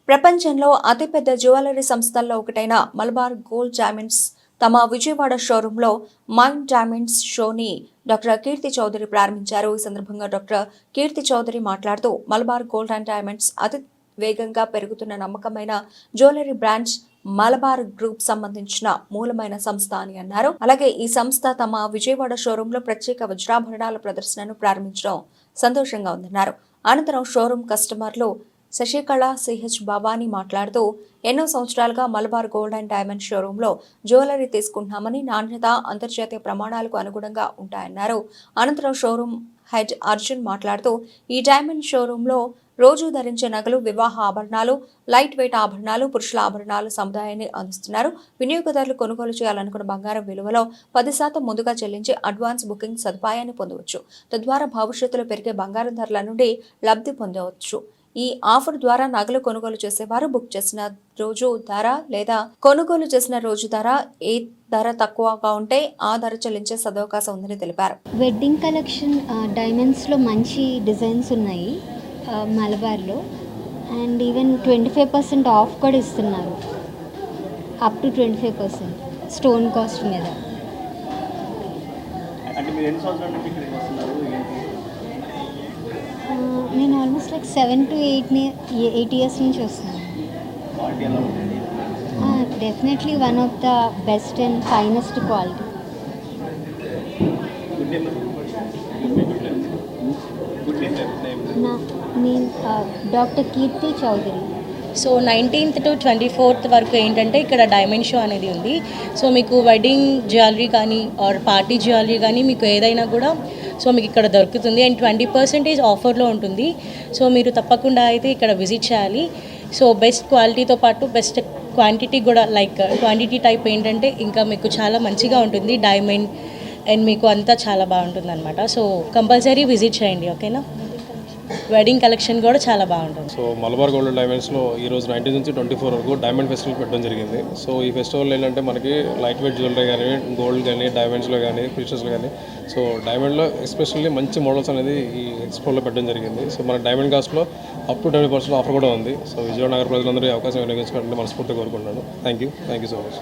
ప్రపంచంలో అతిపెద్ద జ్యువెలరీ సంస్థల్లో ఒకటైన మలబార్ గోల్డ్ డైమండ్స్ తమ విజయవాడ షోరూంలో మైండ్ డైమండ్స్ షోని డాక్టర్ కీర్తి చౌదరి ప్రారంభించారు. ఈ సందర్భంగా డాక్టర్ కీర్తి చౌదరి మాట్లాడుతూ మలబార్ గోల్డ్ అండ్ డైమండ్స్ అతి వేగంగా పెరుగుతున్న నమ్మకమైన జ్యువెలరీ బ్రాండ్స్ మలబార్ గ్రూప్ సంబంధించిన మూలమైన సంస్థ అని అన్నారు. అలాగే ఈ సంస్థ తమ విజయవాడ షోరూంలో ప్రత్యేక వజ్రాభరణాల ప్రదర్శనను ప్రారంభించడం సంతోషంగా ఉందన్నారు. అనంతరం షోరూం కస్టమర్లు శశికళ సిహెచ్ భవానీ మాట్లాడుతూ ఎన్నో సంవత్సరాలుగా మలబార్ గోల్డ్ అండ్ డైమండ్ షోరూంలో జ్యువెలరీ తీసుకుంటున్నామని, నాణ్యత అంతర్జాతీయ ప్రమాణాలకు అనుగుణంగా ఉంటాయన్నారు. అనంతరం షోరూం హెడ్ అర్జున్ మాట్లాడుతూ ఈ డైమండ్ షోరూంలో రోజు ధరించే నగలు, వివాహ ఆభరణాలు, లైట్ వెయిట్ ఆభరణాలు, పురుషుల ఆభరణాలు సముదాయాన్ని అందిస్తున్నారు. వినియోగదారులు కొనుగోలు చేయాలనుకున్న బంగారం విలువలో 10% ముందుగా చెల్లించి అడ్వాన్స్ బుకింగ్ సదుపాయాన్ని పొందవచ్చు. తద్వారా భవిష్యత్తులో పెరిగే బంగారం ధరల నుండి లబ్ధి పొందవచ్చు. ఈ ఆఫర్ ద్వారా నగలు కొనుగోలు చేసేవారు బుక్ చేసిన రోజు ధర లేదా కొనుగోలు చేసిన రోజు ధర ఏ ధర తక్కువగా ఉంటే ఆ ధర చెల్లించే సదవకాశం ఉందని తెలిపారు. వెడ్డింగ్ కలెక్షన్ డైమండ్స్లో మంచి డిజైన్స్ ఉన్నాయి మలబార్లో, అండ్ ఈవెన్ 25% ఆఫ్ కూడా ఇస్తున్నారు, అప్ టు 25% స్టోన్ కాస్ట్ మీద. నేను ఆల్మోస్ట్ లైక్ 7 to 8 years నుంచి వస్తున్నాను. Definitely one of the best and finest quality. నేను doctor Keerthi Chowdary. So 19th to 24th వరకు ఏంటంటే ఇక్కడ డైమండ్ షో అనేది ఉంది. సో మీకు వెడ్డింగ్ జ్యువెలరీ కానీ ఆర్ పార్టీ జ్యువెలరీ కానీ మీకు ఏదైనా కూడా సో మీకు ఇక్కడ దొరుకుతుంది. అండ్ 20% ఆఫర్లో ఉంటుంది. సో మీరు తప్పకుండా అయితే ఇక్కడ విజిట్ చేయాలి. సో బెస్ట్ క్వాలిటీతో పాటు బెస్ట్ క్వాంటిటీ కూడా, లైక్ క్వాంటిటీ టైప్ ఏంటంటే ఇంకా మీకు చాలా మంచిగా ఉంటుంది డైమండ్, అండ్ మీకు అంతా చాలా బాగుంటుంది అనమాట. సో కంపల్సరీ విజిట్ చేయండి, ఓకేనా. వెడ్డింగ్ కలెక్షన్ కూడా చాలా బాగుంటుంది. సో మలబార్ గోల్డ్ అండ్ డైమండ్స్లో ఈరోజు 19 నుంచి 24 వరకు డైమండ్ ఫెస్టివల్ పెట్టడం జరిగింది. సో ఈ ఫెస్టివల్ ఏంటంటే మనకి లైట్ వెయిట్ జ్యువెలరీ కానీ, గోల్డ్ కానీ, డైమండ్స్లో కానీ, ఫీచర్స్లో కానీ, సో డైమండ్లో ఎస్పెషల్లీ మంచి మోడల్స్ అనేది ఈ ఎక్స్పోలో పెట్టడం జరిగింది. సో మన డైమండ్ కాస్ట్లో అప్ టు 20% ఆఫర్ కూడా ఉంది. సో విజయవాడ నగర ప్రజలందరూ ఈ అవకాశం వినియోగించుకోవాలని మనస్ఫూర్తిగా కోరుకుంటున్నాను. Thank you so much.